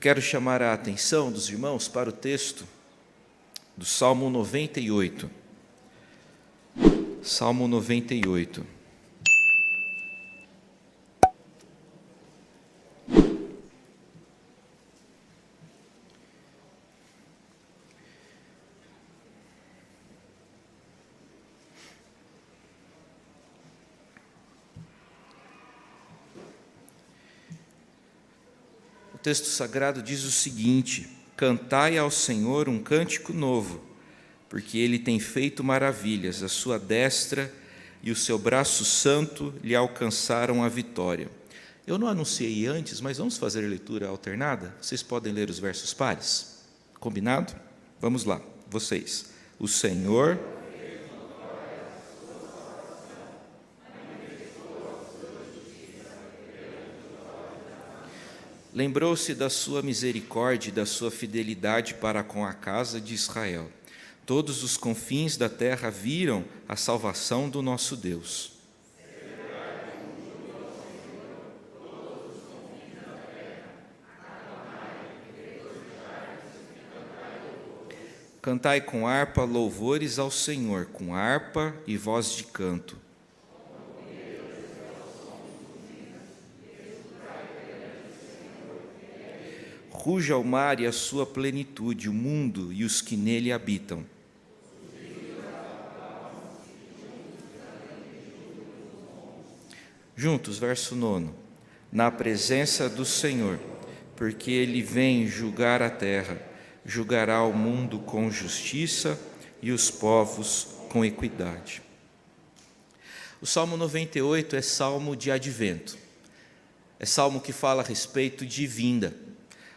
quero chamar a atenção dos irmãos para o texto do Salmo 98. Salmo 98. O texto sagrado diz o seguinte: cantai ao Senhor um cântico novo, porque Ele tem feito maravilhas, a sua destra e o seu braço santo lhe alcançaram a vitória. Eu não anunciei antes, mas vamos fazer a leitura alternada? Vocês podem ler os versos pares? Combinado? Vamos lá, vocês. O Senhor... lembrou-se da sua misericórdia e da sua fidelidade para com a casa de Israel. Todos os confins da terra viram a salvação do nosso Deus. Cantai com harpa louvores ao Senhor, com harpa e voz de canto. Ruja o mar e a sua plenitude, o mundo e os que nele habitam. Juntos, verso 9. Na presença do Senhor, porque Ele vem julgar a terra, julgará o mundo com justiça e os povos com equidade. O Salmo 98 é salmo de advento. É salmo que fala a respeito de vinda.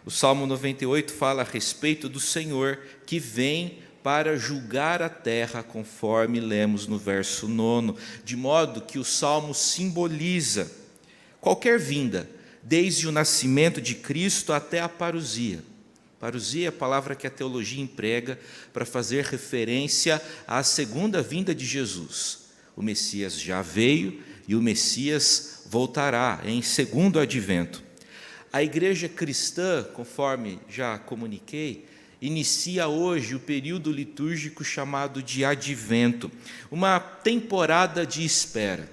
O Salmo 98 fala a respeito do Senhor que vem para julgar a terra, conforme lemos no verso 9, de modo que o Salmo simboliza qualquer vinda, desde o nascimento de Cristo até a parousia. Parousia é a palavra que a teologia emprega para fazer referência à segunda vinda de Jesus. O Messias já veio e o Messias voltará em segundo advento. A igreja cristã, conforme já comuniquei, inicia hoje o período litúrgico chamado de advento, uma temporada de espera.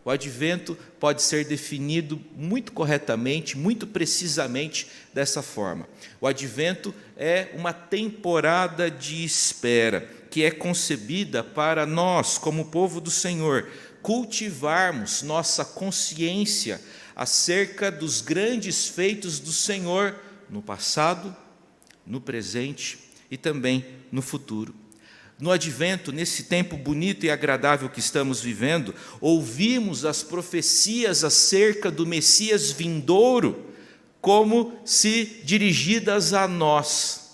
O advento pode ser definido muito corretamente, muito precisamente dessa forma. O advento é uma temporada de espera, que é concebida para nós, como povo do Senhor, cultivarmos nossa consciência acerca dos grandes feitos do Senhor no passado, no presente e também no futuro. No advento, nesse tempo bonito e agradável que estamos vivendo, ouvimos as profecias acerca do Messias vindouro como se dirigidas a nós.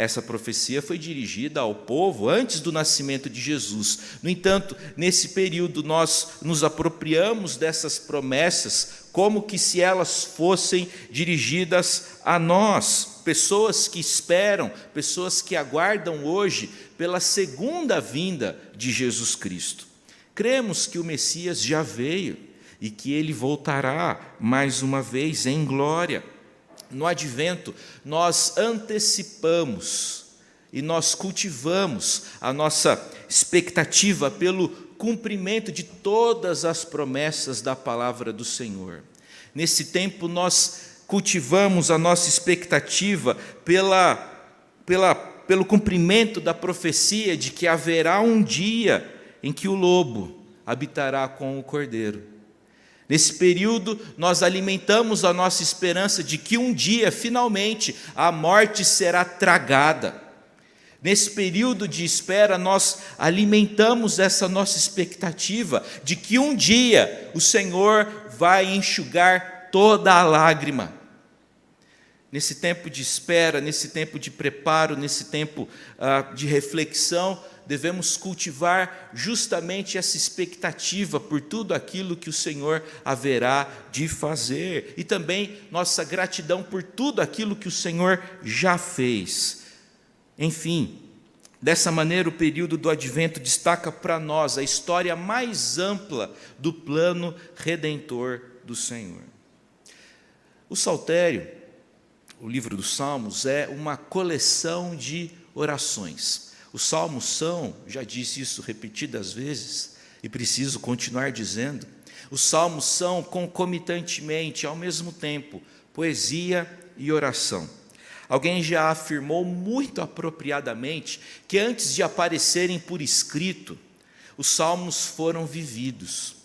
Essa profecia foi dirigida ao povo antes do nascimento de Jesus. No entanto, nesse período nós nos apropriamos dessas promessas como que se elas fossem dirigidas a nós, pessoas que esperam, pessoas que aguardam hoje pela segunda vinda de Jesus Cristo. Cremos que o Messias já veio e que ele voltará mais uma vez em glória. No advento, nós antecipamos e nós cultivamos a nossa expectativa pelo cumprimento de todas as promessas da palavra do Senhor. Nesse tempo, nós cultivamos a nossa expectativa pelo cumprimento da profecia de que haverá um dia em que o lobo habitará com o cordeiro. Nesse período, nós alimentamos a nossa esperança de que um dia, finalmente, a morte será tragada. Nesse período de espera, nós alimentamos essa nossa expectativa de que um dia o Senhor vai enxugar toda a lágrima. Nesse tempo de espera, nesse tempo de preparo, nesse tempo de reflexão, devemos cultivar justamente essa expectativa por tudo aquilo que o Senhor haverá de fazer e também nossa gratidão por tudo aquilo que o Senhor já fez. Enfim, dessa maneira o período do advento destaca para nós a história mais ampla do plano redentor do Senhor. O saltério o livro dos Salmos é uma coleção de orações. Os salmos são, já disse isso repetidas vezes, e preciso continuar dizendo, os salmos são concomitantemente, ao mesmo tempo, poesia e oração. Alguém já afirmou muito apropriadamente que antes de aparecerem por escrito, os salmos foram vividos.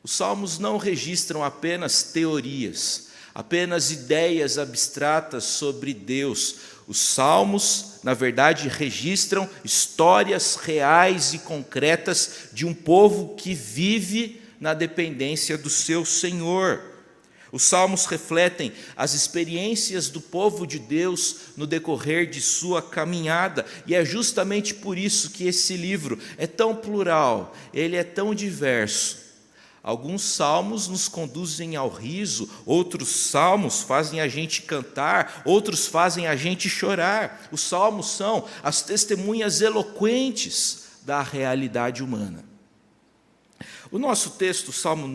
Os salmos não registram apenas teorias, apenas ideias abstratas sobre Deus. Os salmos, na verdade, registram histórias reais e concretas de um povo que vive na dependência do seu Senhor. Os salmos refletem as experiências do povo de Deus no decorrer de sua caminhada, e é justamente por isso que esse livro é tão plural, ele é tão diverso. Alguns salmos nos conduzem ao riso, outros salmos fazem a gente cantar, outros fazem a gente chorar. Os salmos são as testemunhas eloquentes da realidade humana. O nosso texto, o Salmo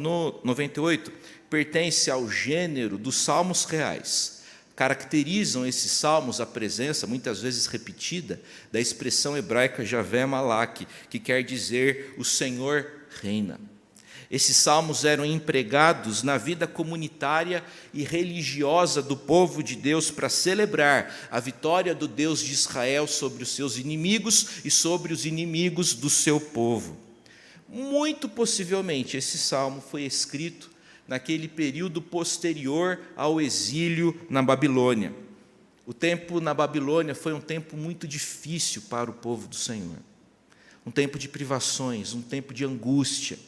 98, pertence ao gênero dos salmos reais. Caracterizam esses salmos a presença, muitas vezes repetida, da expressão hebraica Javé Malak, que quer dizer o Senhor reina. Esses salmos eram empregados na vida comunitária e religiosa do povo de Deus para celebrar a vitória do Deus de Israel sobre os seus inimigos e sobre os inimigos do seu povo. Muito possivelmente esse salmo foi escrito naquele período posterior ao exílio na Babilônia. O tempo na Babilônia foi um tempo muito difícil para o povo do Senhor. Um tempo de privações, um tempo de angústia,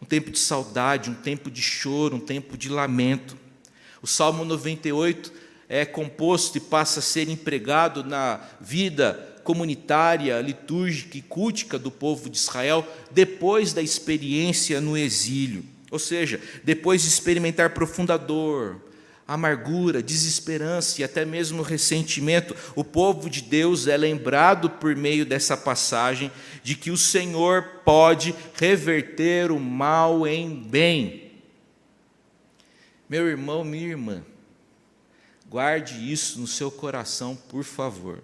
um tempo de saudade, um tempo de choro, um tempo de lamento. O Salmo 98 é composto e passa a ser empregado na vida comunitária, litúrgica e cultica do povo de Israel depois da experiência no exílio. Ou seja, depois de experimentar profunda dor, amargura, desesperança e até mesmo ressentimento, o povo de Deus é lembrado por meio dessa passagem de que o Senhor pode reverter o mal em bem. Meu irmão, minha irmã, guarde isso no seu coração, por favor.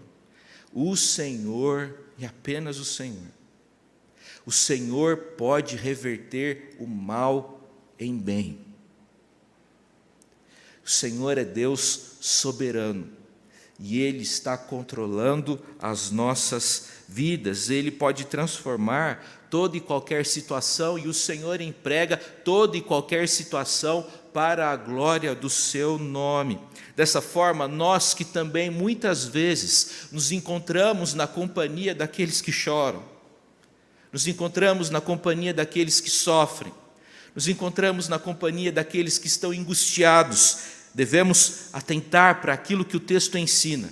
O Senhor, e apenas o Senhor pode reverter o mal em bem. O Senhor é Deus soberano e Ele está controlando as nossas vidas. Ele pode transformar toda e qualquer situação e o Senhor emprega toda e qualquer situação para a glória do seu nome. Dessa forma, nós que também muitas vezes nos encontramos na companhia daqueles que choram, nos encontramos na companhia daqueles que sofrem, nos encontramos na companhia daqueles que estão angustiados, devemos atentar para aquilo que o texto ensina.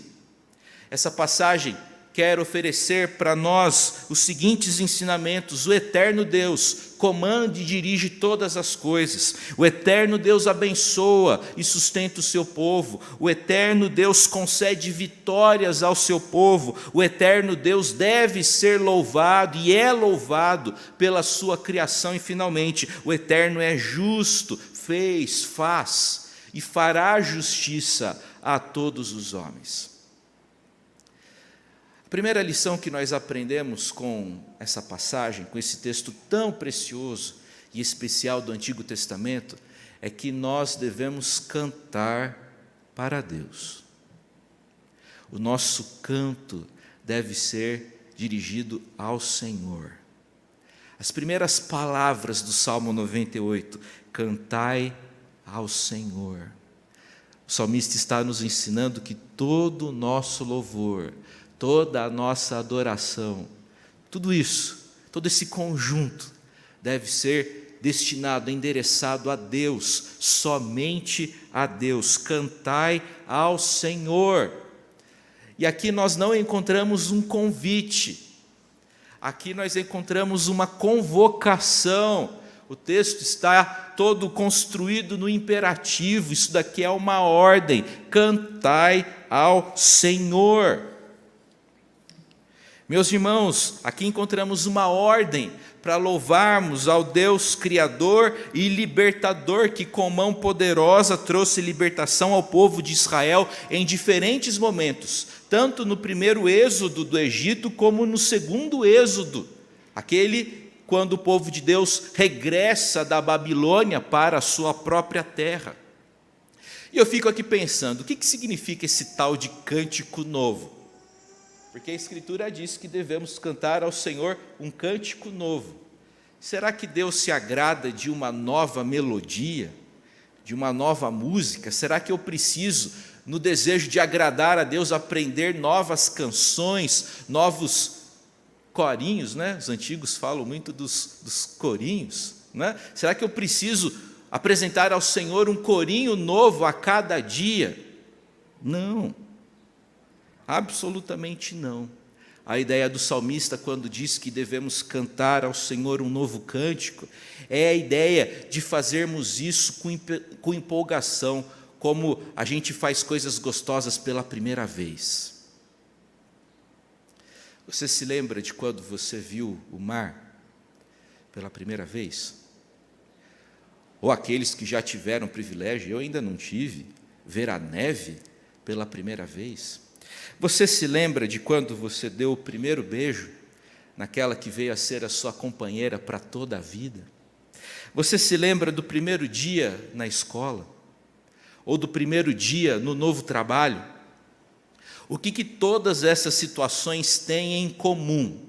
Essa passagem quer oferecer para nós os seguintes ensinamentos: o eterno Deus comanda e dirige todas as coisas, o eterno Deus abençoa e sustenta o seu povo, o eterno Deus concede vitórias ao seu povo, o eterno Deus deve ser louvado e é louvado pela sua criação, e finalmente, o eterno é justo, faz e fará justiça a todos os homens. A primeira lição que nós aprendemos com essa passagem, com esse texto tão precioso e especial do Antigo Testamento, é que nós devemos cantar para Deus. O nosso canto deve ser dirigido ao Senhor. As primeiras palavras do Salmo 98, cantai ao Senhor. O salmista está nos ensinando que todo o nosso louvor, toda a nossa adoração, tudo isso, todo esse conjunto deve ser destinado, endereçado a Deus, somente a Deus. Cantai ao Senhor. E aqui nós não encontramos um convite, aqui nós encontramos uma convocação. O texto está todo construído no imperativo, isso daqui é uma ordem: cantai ao Senhor. Meus irmãos, aqui encontramos uma ordem para louvarmos ao Deus Criador e Libertador, que com mão poderosa trouxe libertação ao povo de Israel em diferentes momentos, tanto no primeiro êxodo do Egito, como no segundo êxodo, aquele quando o povo de Deus regressa da Babilônia para a sua própria terra. E eu fico aqui pensando, o que significa esse tal de cântico novo? Porque a Escritura diz que devemos cantar ao Senhor um cântico novo. Será que Deus se agrada de uma nova melodia, de uma nova música? Será que eu preciso, no desejo de agradar a Deus, aprender novas canções, novos corinhos, né? Os antigos falam muito dos corinhos, né? Será que eu preciso apresentar ao Senhor um corinho novo a cada dia? Não. Absolutamente não. A ideia do salmista, quando diz que devemos cantar ao Senhor um novo cântico, é a ideia de fazermos isso com empolgação, como a gente faz coisas gostosas pela primeira vez. Você se lembra de quando você viu o mar pela primeira vez? Ou aqueles que já tiveram privilégio, eu ainda não tive, ver a neve pela primeira vez? Você se lembra de quando você deu o primeiro beijo naquela que veio a ser a sua companheira para toda a vida? Você se lembra do primeiro dia na escola? Ou do primeiro dia no novo trabalho? O que todas essas situações têm em comum?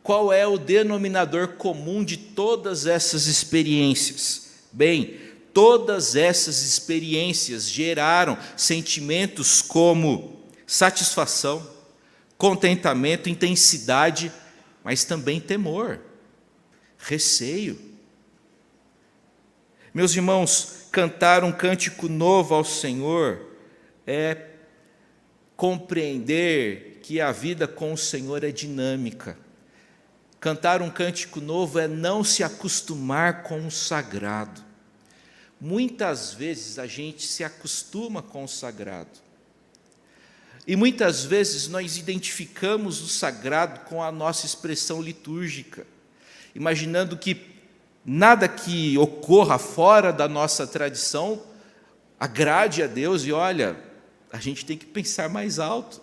Qual é o denominador comum de todas essas experiências? Bem, todas essas experiências geraram sentimentos como satisfação, contentamento, intensidade, mas também temor, receio. Meus irmãos, cantar um cântico novo ao Senhor é compreender que a vida com o Senhor é dinâmica. Cantar um cântico novo é não se acostumar com o sagrado. Muitas vezes a gente se acostuma com o sagrado. E muitas vezes nós identificamos o sagrado com a nossa expressão litúrgica, imaginando que nada que ocorra fora da nossa tradição agrade a Deus. E olha, a gente tem que pensar mais alto.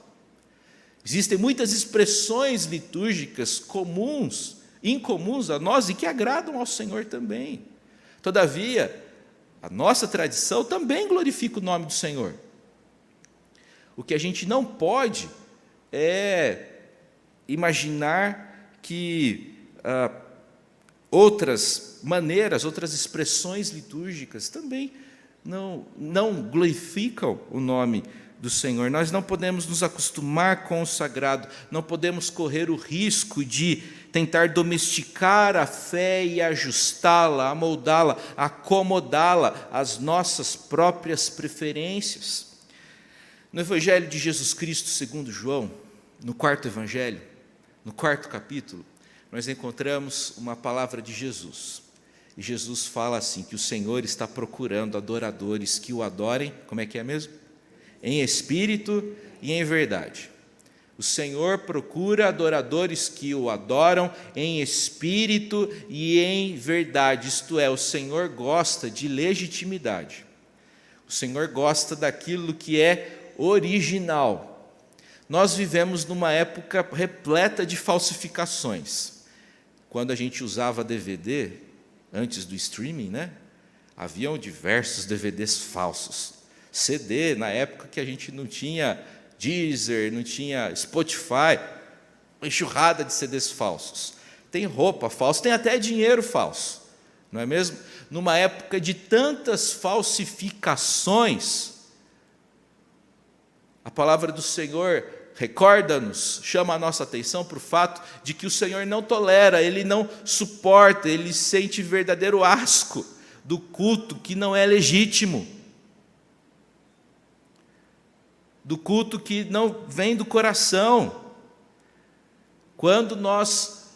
Existem muitas expressões litúrgicas comuns, incomuns a nós e que agradam ao Senhor também. Todavia, a nossa tradição também glorifica o nome do Senhor. O que a gente não pode é imaginar que outras maneiras, outras expressões litúrgicas também não glorificam o nome do Senhor. Nós não podemos nos acostumar com o sagrado, não podemos correr o risco de tentar domesticar a fé e ajustá-la, amoldá-la, acomodá-la às nossas próprias preferências. No Evangelho de Jesus Cristo, segundo João, no quarto Evangelho, no quarto capítulo, nós encontramos uma palavra de Jesus. E Jesus fala assim, que o Senhor está procurando adoradores que o adorem, como é que é mesmo? Em espírito e em verdade. O Senhor procura adoradores que o adoram em espírito e em verdade, isto é, o Senhor gosta de legitimidade. O Senhor gosta daquilo que é original. Nós vivemos numa época repleta de falsificações. Quando a gente usava DVD, antes do streaming, né? Haviam diversos DVDs falsos. CD, na época que a gente não tinha Deezer, não tinha Spotify, uma enxurrada de CDs falsos. Tem roupa falsa, tem até dinheiro falso, não é mesmo? Numa época de tantas falsificações, a palavra do Senhor recorda-nos, chama a nossa atenção para o fato de que o Senhor não tolera, Ele não suporta, Ele sente verdadeiro asco do culto que não é legítimo, do culto que não vem do coração. Quando nós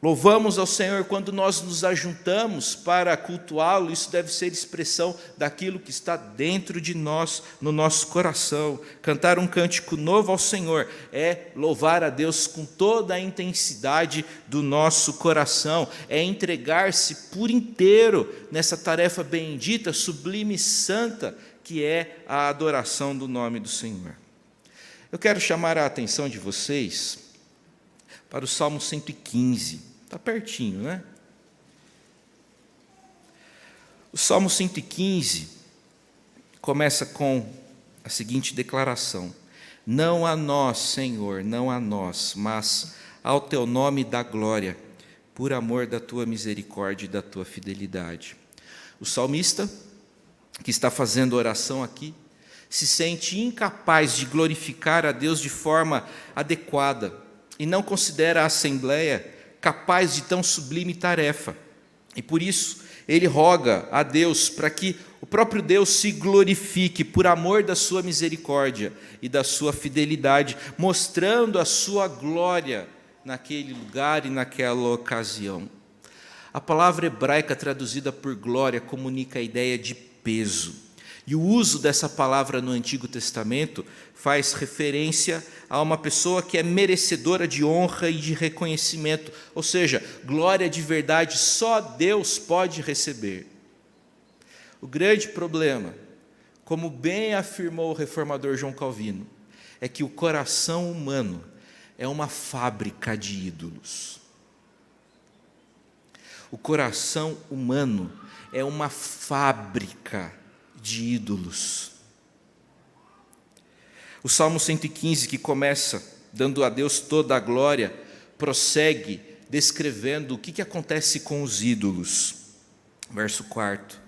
Louvamos ao Senhor quando nós nos ajuntamos para cultuá-lo. Isso deve ser expressão daquilo que está dentro de nós, no nosso coração. Cantar um cântico novo ao Senhor é louvar a Deus com toda a intensidade do nosso coração, é entregar-se por inteiro nessa tarefa bendita, sublime e santa, que é a adoração do nome do Senhor. Eu quero chamar a atenção de vocês para o Salmo 115. Está pertinho, né? O Salmo 115 começa com a seguinte declaração: não a nós, Senhor, não a nós, mas ao teu nome dá glória, por amor da tua misericórdia e da tua fidelidade. O salmista, que está fazendo oração aqui, se sente incapaz de glorificar a Deus de forma adequada e não considera a Assembleia capaz de tão sublime tarefa. E por isso ele roga a Deus para que o próprio Deus se glorifique por amor da sua misericórdia e da sua fidelidade, mostrando a sua glória naquele lugar e naquela ocasião. A palavra hebraica traduzida por glória comunica a ideia de peso. E o uso dessa palavra no Antigo Testamento faz referência a uma pessoa que é merecedora de honra e de reconhecimento, ou seja, glória de verdade só Deus pode receber. O grande problema, como bem afirmou o reformador João Calvino, é que o coração humano é uma fábrica de ídolos. O coração humano é uma fábrica de ídolos. O Salmo 115, que começa dando a Deus toda a glória, prossegue descrevendo o que acontece com os ídolos. Verso 4: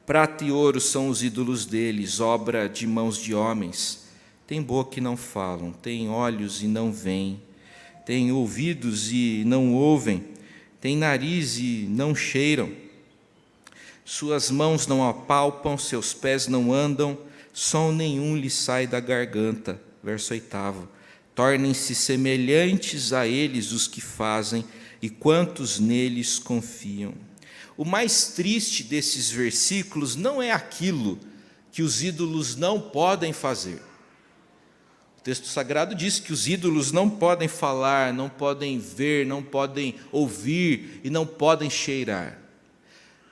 prata e ouro são os ídolos deles, obra de mãos de homens. Tem boca e não falam, tem olhos e não veem, tem ouvidos e não ouvem, tem nariz e não cheiram. Suas mãos não apalpam, seus pés não andam, som nenhum lhe sai da garganta. Verso 8: tornem-se semelhantes a eles os que fazem, e quantos neles confiam. O mais triste desses versículos não é aquilo que os ídolos não podem fazer. O texto sagrado diz que os ídolos não podem falar, não podem ver, não podem ouvir e não podem cheirar.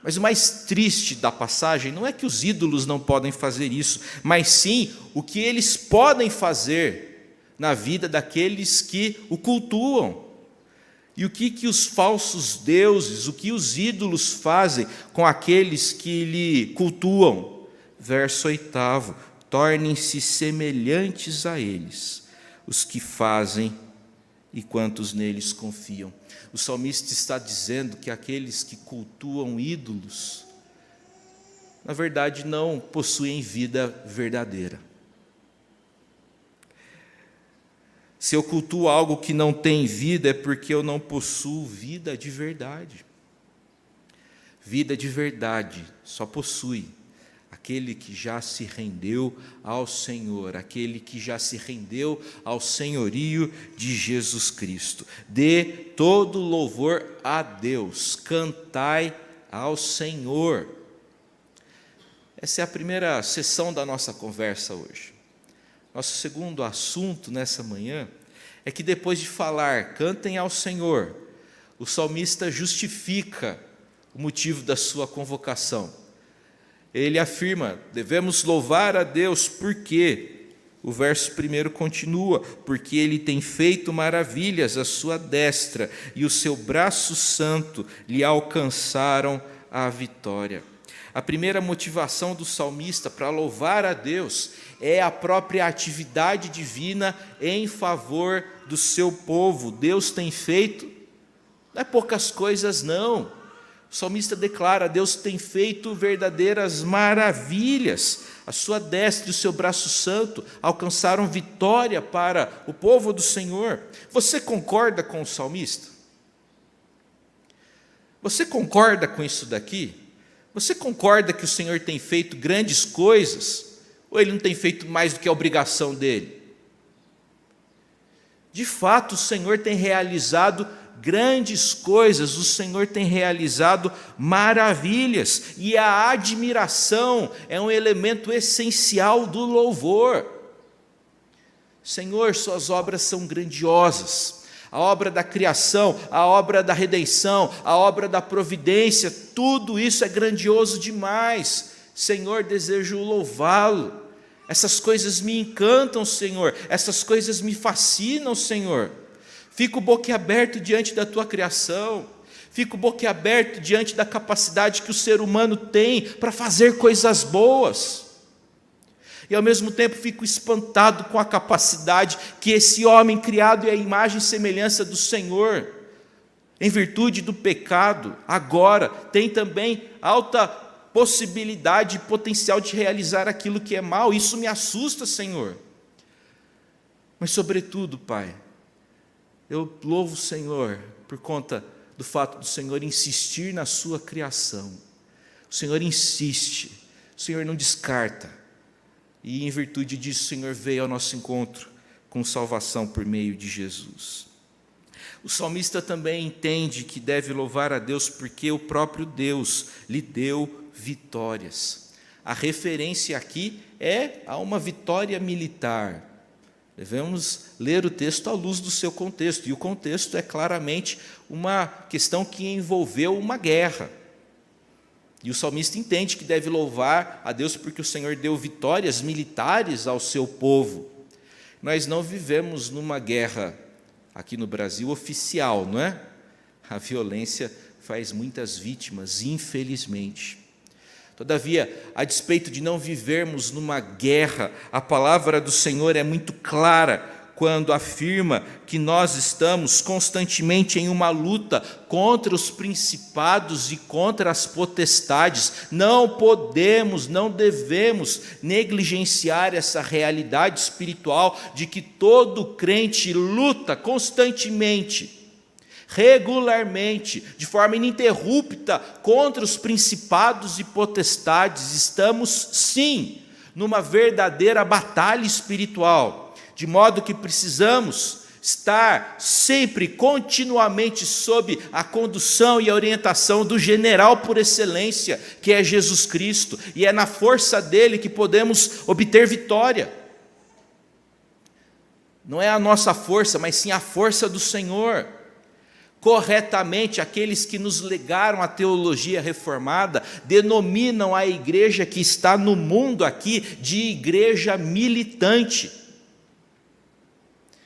Mas o mais triste da passagem não é que os ídolos não podem fazer isso, mas sim o que eles podem fazer na vida daqueles que o cultuam. E o que os falsos deuses, o que os ídolos fazem com aqueles que lhe cultuam? Verso 8: tornem-se semelhantes a eles, os que fazem e quantos neles confiam. O salmista está dizendo que aqueles que cultuam ídolos, na verdade, não possuem vida verdadeira. Se eu cultuo algo que não tem vida, é porque eu não possuo vida de verdade. Vida de verdade só possui aquele que já se rendeu ao Senhor, aquele que já se rendeu ao senhorio de Jesus Cristo. Dê todo louvor a Deus, cantai ao Senhor. Essa é a primeira sessão da nossa conversa hoje. Nosso segundo assunto nessa manhã é que depois de falar, cantem ao Senhor, o salmista justifica o motivo da sua convocação. Ele afirma, devemos louvar a Deus, porque o verso 1 continua, porque Ele tem feito maravilhas à sua destra, e o seu braço santo lhe alcançaram a vitória. A primeira motivação do salmista para louvar a Deus é a própria atividade divina em favor do seu povo. Deus tem feito, não é poucas coisas não. O salmista declara, Deus tem feito verdadeiras maravilhas. A sua destra e o seu braço santo alcançaram vitória para o povo do Senhor. Você concorda com o salmista? Você concorda com isso daqui? Você concorda que o Senhor tem feito grandes coisas? Ou Ele não tem feito mais do que a obrigação dele? De fato, o Senhor tem realizado grandes coisas, o Senhor tem realizado maravilhas, e a admiração é um elemento essencial do louvor. Senhor, suas obras são grandiosas, a obra da criação, a obra da redenção, a obra da providência, tudo isso é grandioso demais. Senhor, desejo louvá-lo. Essas coisas me encantam, Senhor, essas coisas me fascinam, Senhor. Fico boquiaberto diante da tua criação, fico boquiaberto diante da capacidade que o ser humano tem para fazer coisas boas. E ao mesmo tempo fico espantado com a capacidade que esse homem criado é a imagem e semelhança do Senhor, em virtude do pecado, agora tem também alta possibilidade e potencial de realizar aquilo que é mal. Isso me assusta, Senhor. Mas sobretudo, Pai, eu louvo o Senhor por conta do fato do Senhor insistir na sua criação. O Senhor insiste, o Senhor não descarta. E em virtude disso, o Senhor veio ao nosso encontro com salvação por meio de Jesus. O salmista também entende que deve louvar a Deus porque o próprio Deus lhe deu vitórias. A referência aqui é a uma vitória militar. Devemos ler o texto à luz do seu contexto, e o contexto é claramente uma questão que envolveu uma guerra. E o salmista entende que deve louvar a Deus porque o Senhor deu vitórias militares ao seu povo. Nós não vivemos numa guerra aqui no Brasil oficial, não é? A violência faz muitas vítimas, infelizmente. Todavia, a despeito de não vivermos numa guerra, a palavra do Senhor é muito clara quando afirma que nós estamos constantemente em uma luta contra os principados e contra as potestades. Não podemos, não devemos negligenciar essa realidade espiritual de que todo crente luta constantemente, regularmente, de forma ininterrupta, contra os principados e potestades. Estamos, sim, numa verdadeira batalha espiritual, de modo que precisamos estar sempre, continuamente, sob a condução e a orientação do general por excelência, que é Jesus Cristo, e é na força dele que podemos obter vitória. Não é a nossa força, mas sim a força do Senhor. Corretamente, aqueles que nos legaram a teologia reformada denominam a igreja que está no mundo aqui de igreja militante.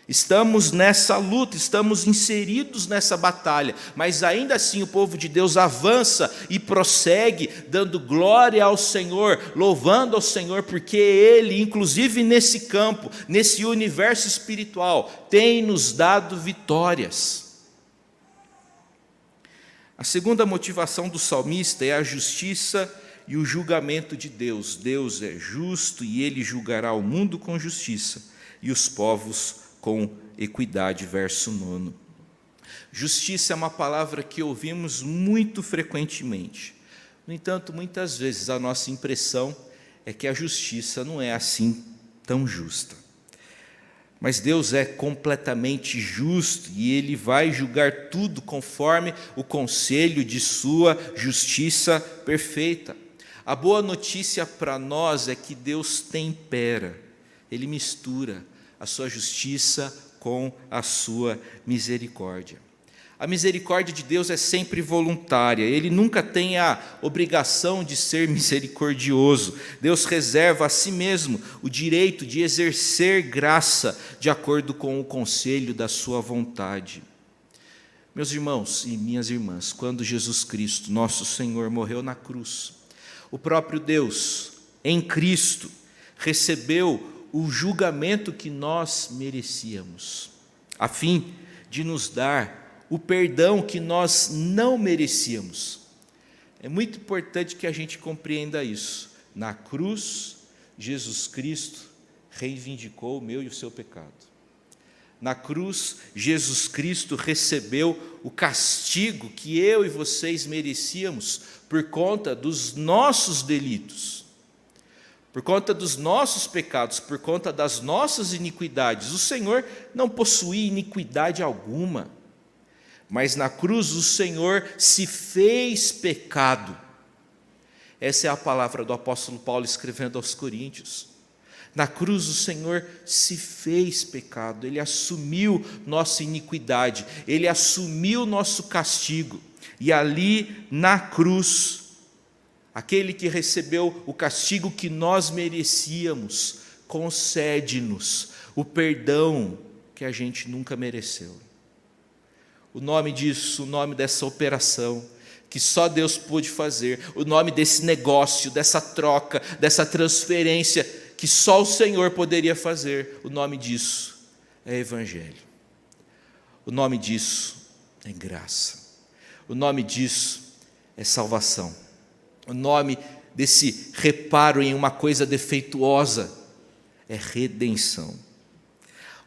Estamos nessa luta, estamos inseridos nessa batalha, mas ainda assim o povo de Deus avança e prossegue, dando glória ao Senhor, louvando ao Senhor, porque Ele, inclusive nesse campo, nesse universo espiritual, tem nos dado vitórias. A segunda motivação do salmista é a justiça e o julgamento de Deus. Deus é justo e Ele julgará o mundo com justiça e os povos com equidade. Verso 9. Justiça é uma palavra que ouvimos muito frequentemente. No entanto, muitas vezes a nossa impressão é que a justiça não é assim tão justa. Mas Deus é completamente justo e Ele vai julgar tudo conforme o conselho de sua justiça perfeita. A boa notícia para nós é que Deus tempera, Ele mistura a sua justiça com a sua misericórdia. A misericórdia de Deus é sempre voluntária, Ele nunca tem a obrigação de ser misericordioso. Deus reserva a si mesmo o direito de exercer graça de acordo com o conselho da sua vontade. Meus irmãos e minhas irmãs, quando Jesus Cristo, nosso Senhor, morreu na cruz, o próprio Deus, em Cristo, recebeu o julgamento que nós merecíamos, a fim de nos dar o perdão que nós não merecíamos. É muito importante que a gente compreenda isso. Na cruz, Jesus Cristo reivindicou o meu e o seu pecado. Na cruz, Jesus Cristo recebeu o castigo que eu e vocês merecíamos por conta dos nossos delitos, por conta dos nossos pecados, por conta das nossas iniquidades. O Senhor não possuía iniquidade alguma. mas na cruz o Senhor se fez pecado. Essa é a palavra do apóstolo Paulo escrevendo aos Coríntios. Na cruz o Senhor se fez pecado, Ele assumiu nossa iniquidade, Ele assumiu nosso castigo. E ali na cruz, aquele que recebeu o castigo que nós merecíamos, concede-nos o perdão que a gente nunca mereceu. O nome disso, o nome dessa operação, que só Deus pôde fazer, o nome desse negócio, dessa troca, dessa transferência, que só o Senhor poderia fazer, o nome disso é Evangelho. O nome disso é graça. O nome disso é salvação. O nome desse reparo em uma coisa defeituosa é redenção.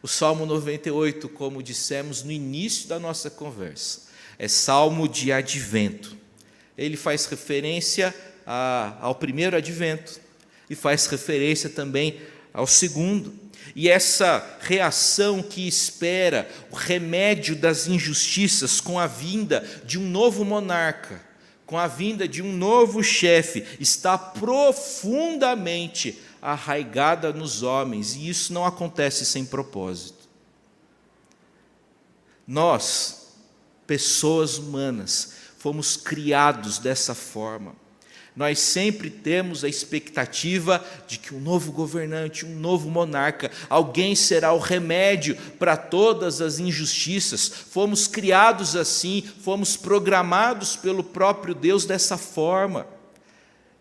O Salmo 98, como dissemos no início da nossa conversa, é salmo de advento. Ele faz referência ao primeiro advento e faz referência também ao segundo. E essa reação que espera o remédio das injustiças com a vinda de um novo monarca, com a vinda de um novo chefe, está profundamente arraigada nos homens, e isso não acontece sem propósito. Nós, pessoas humanas, fomos criados dessa forma. Nós sempre temos a expectativa de que um novo governante, um novo monarca, alguém será o remédio para todas as injustiças. Fomos criados assim, fomos programados pelo próprio Deus dessa forma.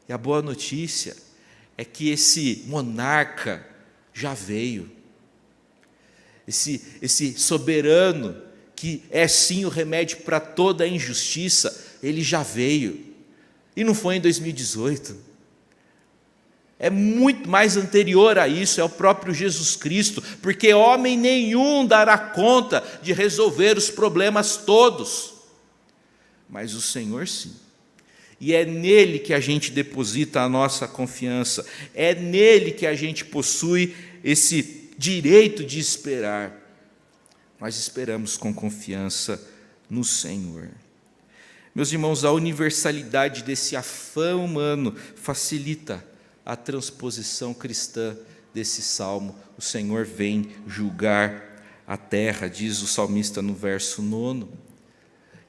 E a boa notícia é que esse monarca já veio. Esse soberano, que é sim o remédio para toda a injustiça, ele já veio. E não foi em 2018. É muito mais anterior a isso, é o próprio Jesus Cristo, porque homem nenhum dará conta de resolver os problemas todos, mas o Senhor sim. E é nele que a gente deposita a nossa confiança, é nele que a gente possui esse direito de esperar. Nós esperamos com confiança no Senhor. Meus irmãos, a universalidade desse afã humano facilita a transposição cristã desse salmo. O Senhor vem julgar a terra, diz o salmista no verso 9.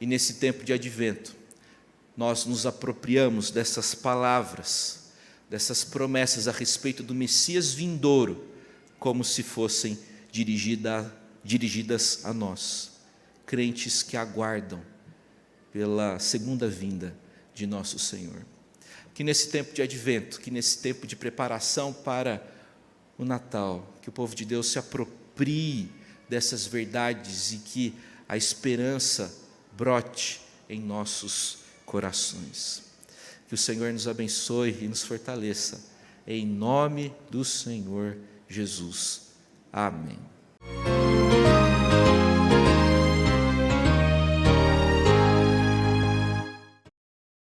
E nesse tempo de advento, nós nos apropriamos dessas palavras, dessas promessas a respeito do Messias vindouro, como se fossem dirigidas a nós, crentes que aguardam pela segunda vinda de nosso Senhor. Que nesse tempo de advento, que nesse tempo de preparação para o Natal, que o povo de Deus se aproprie dessas verdades e que a esperança brote em nossos corações. Que o Senhor nos abençoe e nos fortaleça, em nome do Senhor Jesus. Amém.